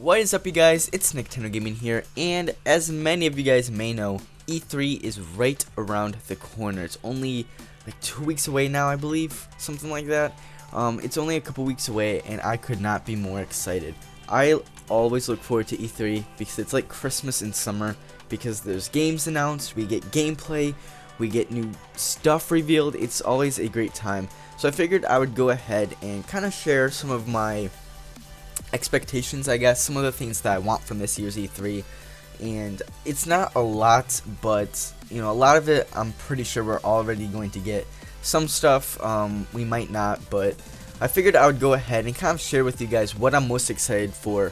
What is up, you guys? It's NicktendoGaming here, and as many of you guys may know, E3 is right around the corner. It's only like 2 weeks away now, I believe, something like that. It's only a couple weeks away, and I could not be more excited. I always look forward to E3 because it's like Christmas in summer, because there's games announced, we get gameplay, we get new stuff revealed. It's always a great time. So I figured I would go ahead and kind of share some of my expectations, I guess, some of the things that I want from this year's E3. And it's not a lot, but you know, a lot of it I'm pretty sure we're already going to get. Some stuff we might not, but I figured I would go ahead and kind of share with you guys what I'm most excited for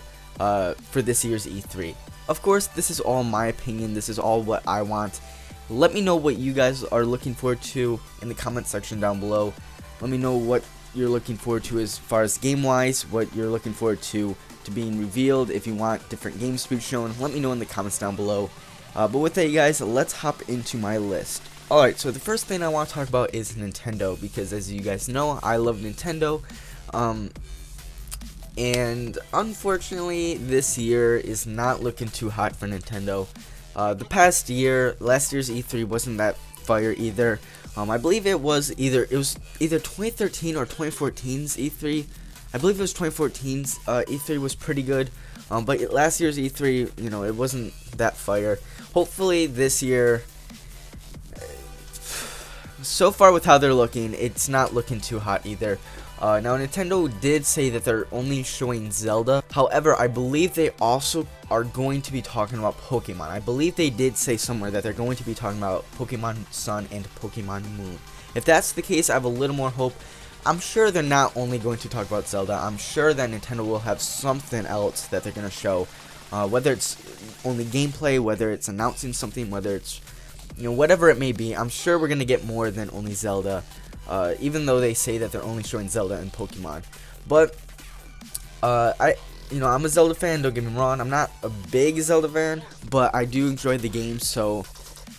this year's E3. Of course, this is all my opinion, this is all what I want. Let me know what you guys are looking forward to in the comment section down below. Let me know what you're looking forward to as far as game wise, what you're looking forward to being revealed. If you want different games to be shown, let me know in the comments down below. But with that, you guys, let's hop into my list. Alright, so the first thing I want to talk about is Nintendo, because as you guys know, I love Nintendo. And unfortunately, this year is not looking too hot for Nintendo. The past year, last year's E3 wasn't that fire either. I believe it was either 2013 or 2014's E3. I believe it was 2014's E3 was pretty good. But last year's E3, you know, it wasn't that fire. Hopefully this year, so far with how they're looking, it's not looking too hot either. Now, Nintendo did say that they're only showing Zelda. However, I believe they also are going to be talking about Pokemon. I believe they did say somewhere that they're going to be talking about Pokemon Sun and Pokemon Moon. If that's the case, I have a little more hope. I'm sure they're not only going to talk about Zelda. I'm sure that Nintendo will have something else that they're going to show. Whether it's only gameplay, whether it's announcing something, whether it's, you know, whatever it may be. I'm sure we're going to get more than only Zelda. Even though they say that they're only showing Zelda and Pokemon. But I'm a Zelda fan, don't get me wrong. I'm not a big Zelda fan, but I do enjoy the game, so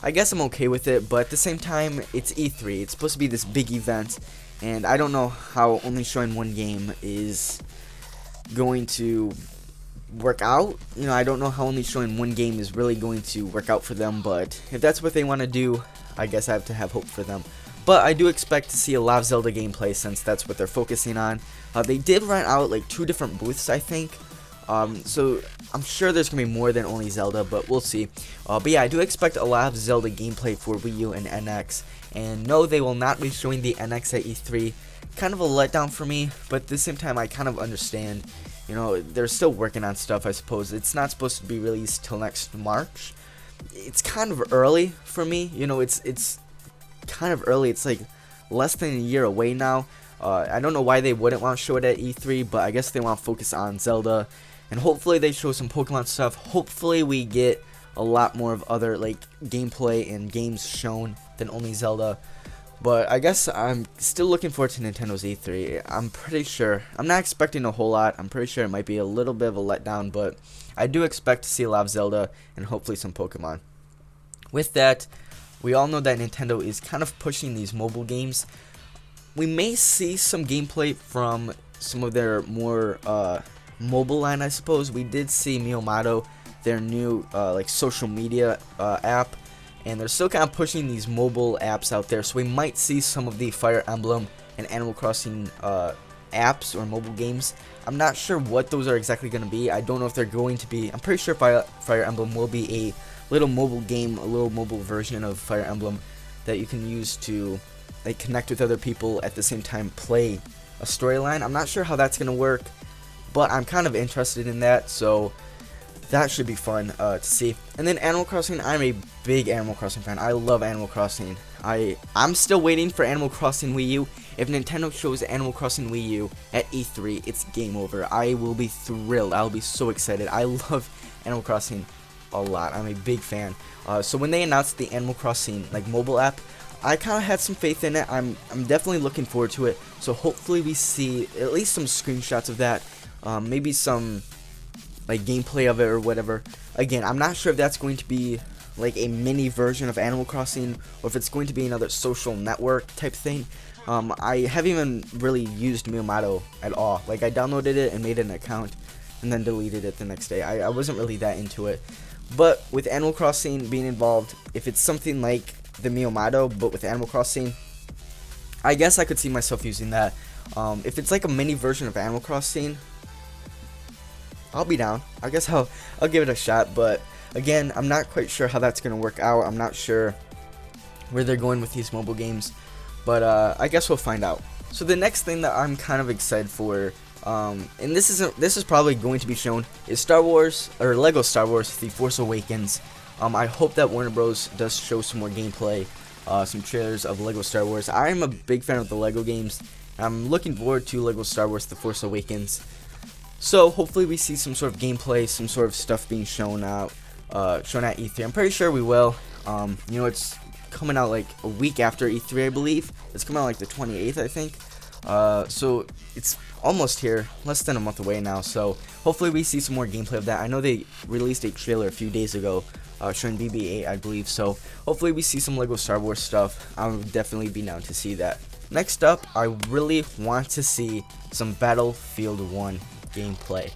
I guess I'm okay with it. But at the same time, it's E3. It's supposed to be this big event, and I don't know how only showing one game is going to work out. You know, I don't know how only showing one game is really going to work out for them, but if that's what they want to do, I guess I have to have hope for them. But I do expect to see a lot of Zelda gameplay since that's what they're focusing on. They did rent out like 2 different booths, I think. So I'm sure there's going to be more than only Zelda, but we'll see. But yeah, I do expect a lot of Zelda gameplay for Wii U and NX. And no, they will not be showing the NX at E3. Kind of a letdown for me, but at the same time, I kind of understand. You know, they're still working on stuff, I suppose. It's not supposed to be released till next March. It's kind of early for me. You know, it's kind of early. It's like less than a year away now. I don't know why they wouldn't want to show it at E3, but I guess they want to focus on Zelda, and hopefully they show some Pokemon stuff. Hopefully we get a lot more of other like gameplay and games shown than only Zelda. But I guess I'm still looking forward to Nintendo's E3. I'm pretty sure, I'm not expecting a whole lot. I'm pretty sure it might be a little bit of a letdown, but I do expect to see a lot of Zelda and hopefully some Pokemon. With that, we all know that Nintendo is kind of pushing these mobile games. We may see some gameplay from some of their more mobile line, I suppose. We did see Miyamoto, their new like social media app, and they're still kind of pushing these mobile apps out there. So we might see some of the Fire Emblem and Animal Crossing apps or mobile games. I'm not sure what those are exactly going to be. I don't know if they're going to be. I'm pretty sure Fire Emblem will be a little mobile game, a little mobile version of Fire Emblem that you can use to like connect with other people at the same time play a storyline. I'm not sure how that's gonna work, but I'm kind of interested in that, so that should be fun to see. And then Animal Crossing, I'm a big Animal Crossing fan. I love Animal Crossing. I'm still waiting for Animal Crossing Wii U. If Nintendo shows Animal Crossing Wii U at E3, it's game over. I will be thrilled. I'll be so excited. I love Animal Crossing a lot. I'm a big fan. So when they announced the Animal Crossing like mobile app, I kind of had some faith in it. I'm definitely looking forward to it. So hopefully we see at least some screenshots of that. Maybe some like gameplay of it or whatever. Again, I'm not sure if that's going to be like a mini version of Animal Crossing or if it's going to be another social network type thing. I haven't even really used Miyamoto at all. Like, I downloaded it and made an account, and then deleted it the next day. I wasn't really that into it. But with Animal Crossing being involved, if it's something like the Miyamoto, but with Animal Crossing, I guess I could see myself using that. If it's like a mini version of Animal Crossing, I'll be down. I guess I'll give it a shot. But again, I'm not quite sure how that's gonna work out. I'm not sure where they're going with these mobile games, but I guess we'll find out. So the next thing that I'm kind of excited for, and this is probably going to be shown, is Star Wars, or Lego Star Wars: The Force Awakens. I hope that Warner Bros. Does show some more gameplay, some trailers of Lego Star Wars. I'm a big fan of the Lego games. I'm looking forward to Lego Star Wars: The Force Awakens. So hopefully we see some sort of gameplay, some sort of stuff being shown at E3. I'm pretty sure we will. You know, it's coming out like a week after E3, I believe. It's coming out like the 28th, I think. So it's almost here, less than a month away now. So hopefully we see some more gameplay of that. I know they released a trailer a few days ago, showing BB-8, I believe. So hopefully we see some Lego Star Wars stuff. I would definitely be down to see that. Next up, I really want to see some Battlefield 1 gameplay.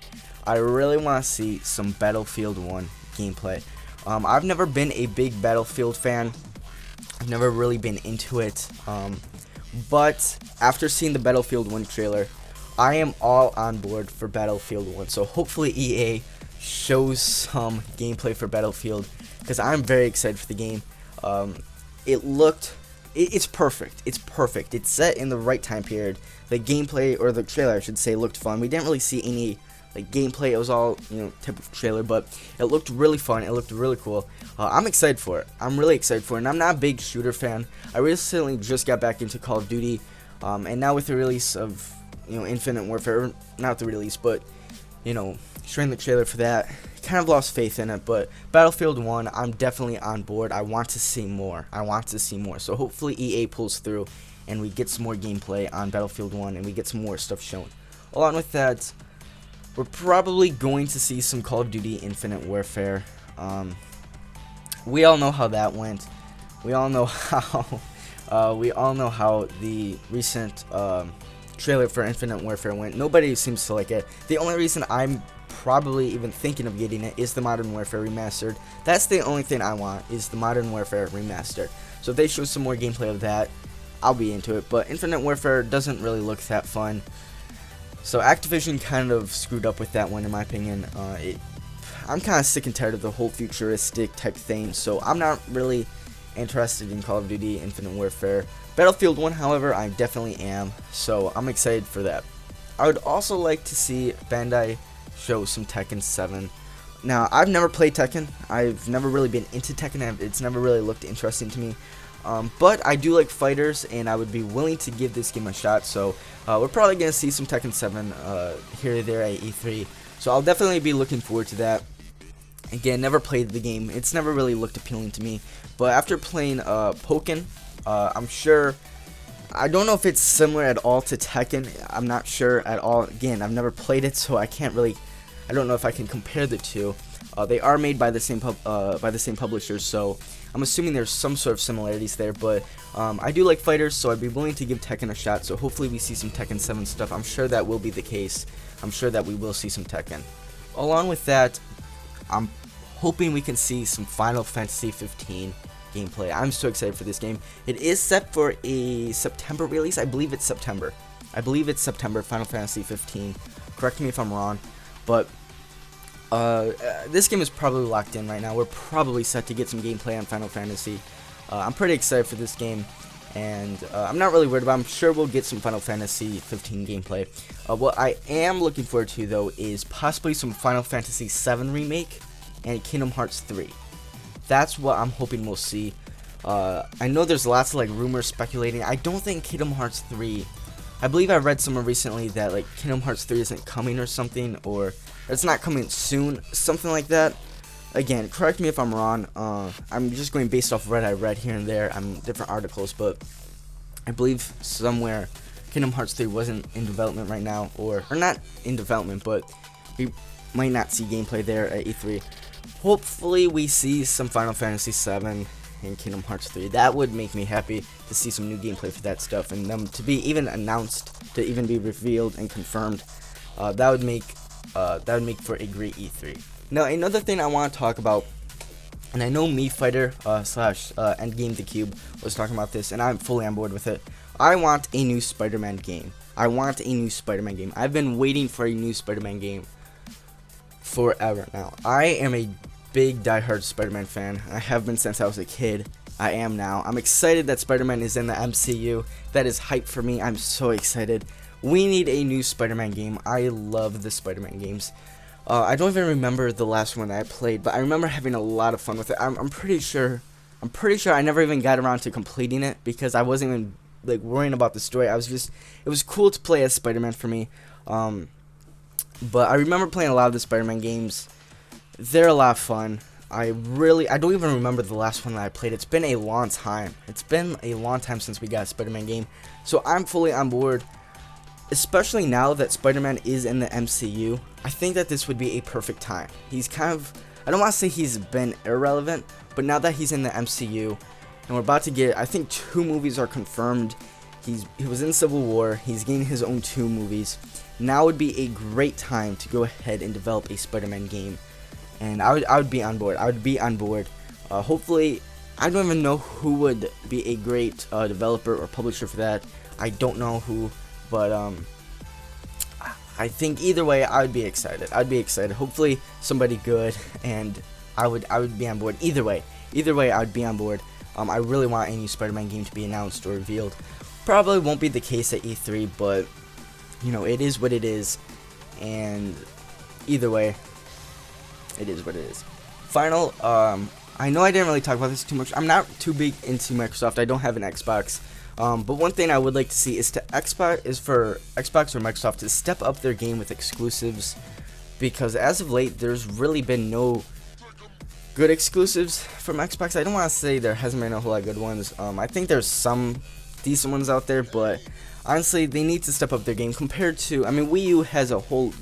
I really want to see some Battlefield 1 gameplay. I've never been a big Battlefield fan. I've never really been into it. But after seeing the Battlefield 1 trailer, I am all on board for Battlefield 1. So hopefully EA shows some gameplay for Battlefield, because I'm very excited for the game. It's perfect. It's perfect. It's set in the right time period. The gameplay, or the trailer I should say, looked fun. We didn't really see any like gameplay. It was all, you know, typical trailer, but it looked really fun. It looked really cool. I'm excited for it. I'm really excited for it. And I'm not a big shooter fan. I recently just got back into Call of Duty, and now with the release of, you know, Infinite Warfare, not the release, but, you know, showing the trailer for that, kind of lost faith in it. But Battlefield 1, I'm definitely on board. I want to see more. I want to see more. So hopefully EA pulls through and we get some more gameplay on Battlefield 1 and we get some more stuff shown. Along with that, we're probably going to see some Call of Duty Infinite Warfare. We all know how that went. We all know how the recent trailer for Infinite Warfare went. Nobody seems to like it. The only reason I'm probably even thinking of getting it is the Modern Warfare Remastered. That's the only thing I want, is the Modern Warfare Remastered. So if they show some more gameplay of that, I'll be into it. But Infinite Warfare doesn't really look that fun. So Activision kind of screwed up with that one, in my opinion. I'm kind of sick and tired of the whole futuristic type thing, so I'm not really interested in Call of Duty Infinite Warfare. Battlefield 1, however, I definitely am, so I'm excited for that. I would also like to see Bandai show some Tekken 7. Now, I've never played Tekken. I've never really been into Tekken. It's never really looked interesting to me. But I do like fighters, and I would be willing to give this game a shot. So we're probably going to see some Tekken 7 here or there at E3. So I'll definitely be looking forward to that. Again, never played the game. It's never really looked appealing to me. But after playing Pokken, I'm sure... I don't know if it's similar at all to Tekken. I'm not sure at all. Again, I've never played it, so I can't really... I don't know if I can compare the two. They are made by the same publishers, so I'm assuming there's some sort of similarities there. But I do like fighters, so I'd be willing to give Tekken a shot. So hopefully we see some Tekken 7 stuff. I'm sure that will be the case. I'm sure that we will see some Tekken. Along with that, I'm hoping we can see some Final Fantasy 15 gameplay. I'm so excited for this game. It is set for a September release. I believe it's September. Final Fantasy 15. Correct me if I'm wrong. But this game is probably locked in right now. We're probably set to get some gameplay on Final Fantasy. I'm pretty excited for this game, and I'm not really worried about it. I'm sure we'll get some Final Fantasy 15 gameplay. What I am looking forward to, though, is possibly some Final Fantasy 7 remake and Kingdom Hearts 3. That's what I'm hoping we'll see. I know there's lots of like rumors speculating. I don't think Kingdom Hearts 3... I believe I read somewhere recently that like Kingdom Hearts 3 isn't coming or something, or it's not coming soon, something like that. Again, correct me if I'm wrong. I'm just going based off what I read here and there on different articles, but I believe somewhere Kingdom Hearts 3 wasn't in development right now, or not in development, but we might not see gameplay there at E3. Hopefully we see some Final Fantasy 7 and Kingdom Hearts 3. That would make me happy to see some new gameplay for that stuff, and them to be even announced, to even be revealed and confirmed. That would make that would make for a great E3. Now, another thing I want to talk about, and I know MeFighter slash Endgame the Cube was talking about this, and I'm fully on board with it. I want a new Spider-Man game. I want a new Spider-Man game. I've been waiting for a new Spider-Man game forever now. I am a big diehard Spider-Man fan. I have been since I was a kid. I am now. I'm excited that Spider-Man is in the MCU. That is hype for me. I'm so excited. We need a new Spider-Man game. I love the Spider-Man games. I don't even remember the last one that I played, but I remember having a lot of fun with it. I'm pretty sure I never even got around to completing it because I wasn't even like worrying about the story. it was cool to play as Spider-Man for me. But I remember playing a lot of the Spider-Man games. They're a lot of fun. I don't even remember the last one that I played. It's been a long time. It's been a long time since we got a Spider-Man game. So I'm fully on board. Especially now that Spider-Man is in the MCU, I think that this would be a perfect time. He's kind of, I don't want to say he's been irrelevant, but now that he's in the MCU, and we're about to get, I think 2 movies are confirmed. He was in Civil War, he's getting his own 2 movies. Now would be a great time to go ahead and develop a Spider-Man game. And I would be on board. I would be on board. Hopefully, I don't even know who would be a great developer or publisher for that. I don't know who. But I think either way, I would be excited. I'd be excited. Hopefully, somebody good, and I would be on board. Either way, I would be on board. I really want a new Spider-Man game to be announced or revealed. Probably won't be the case at E3, but you know, it is what it is, and either way, it is what it is. Final. I know I didn't really talk about this too much. I'm not too big into Microsoft. I don't have an Xbox. But one thing I would like to see is for Xbox or Microsoft to step up their game with exclusives, because as of late there's really been no good exclusives from Xbox. I don't want to say there hasn't been a whole lot of good ones. I think there's some decent ones out there, but honestly they need to step up their game compared to, I mean, Wii U has a whole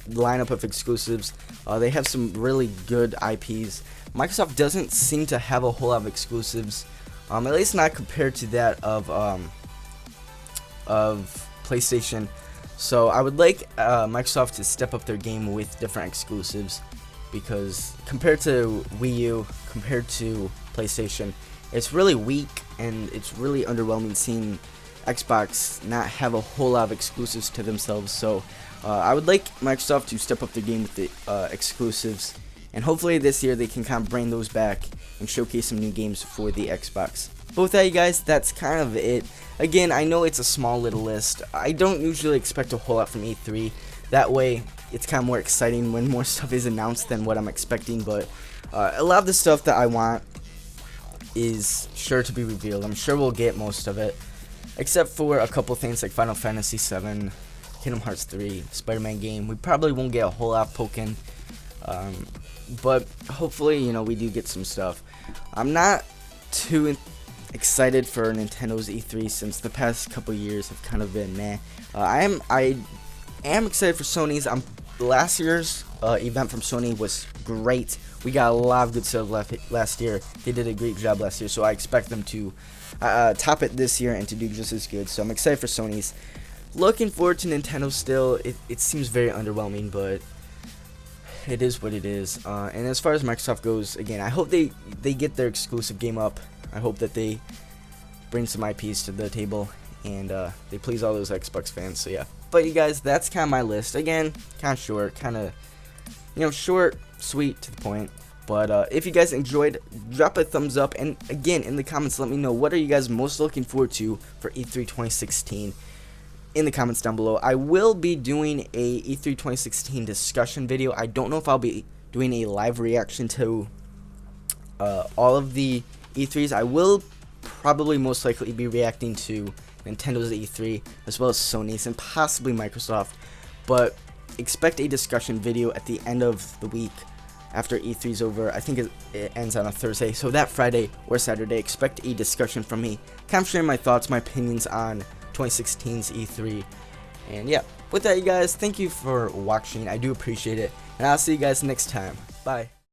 lineup of exclusives. They have some really good IPs. Microsoft doesn't seem to have a whole lot of exclusives. At least not compared to that of PlayStation. So I would like Microsoft to step up their game with different exclusives, because compared to Wii U, compared to PlayStation, it's really weak and it's really underwhelming seeing Xbox not have a whole lot of exclusives to themselves. So I would like Microsoft to step up their game with the exclusives. And hopefully this year they can kind of bring those back and showcase some new games for the Xbox. But with that, you guys, that's kind of it. Again, I know it's a small little list. I don't usually expect a whole lot from E3. That way, it's kind of more exciting when more stuff is announced than what I'm expecting. But a lot of the stuff that I want is sure to be revealed. I'm sure we'll get most of it, except for a couple things like Final Fantasy VII, Kingdom Hearts 3, Spider-Man game. We probably won't get a whole lot of Pokken. But hopefully, you know, we do get some stuff. I'm not too excited for Nintendo's E3 since the past couple years have kind of been meh. I am excited for Sony's. Last year's event from Sony was great. We got a lot of good stuff last year. They did a great job last year, so I expect them to top it this year and to do just as good. So I'm excited for Sony's. Looking forward to Nintendo still. It seems very underwhelming, but it is what it is. And as far as Microsoft goes, again, I hope they get their exclusive game up. I hope that they bring some IPs to the table and they please all those Xbox fans. So yeah. But you guys, that's kind of my list. Again, kind of short, kind of, you know, short, sweet, to the point. But if you guys enjoyed, drop a thumbs up. And again, in the comments, let me know, what are you guys most looking forward to for E3 2016? In the comments down below. I will be doing a E3 2016 discussion video. I don't know if I'll be doing a live reaction to all of the E3s. I will probably most likely be reacting to Nintendo's E3 as well as Sony's and possibly Microsoft, but expect a discussion video at the end of the week after E3 is over. I think it ends on a Thursday, so that Friday or Saturday, expect a discussion from me, kind of sharing my thoughts, my opinions on 2016's E3. And yeah, with that, you guys, thank you for watching. I do appreciate it, and I'll see you guys next time. Bye.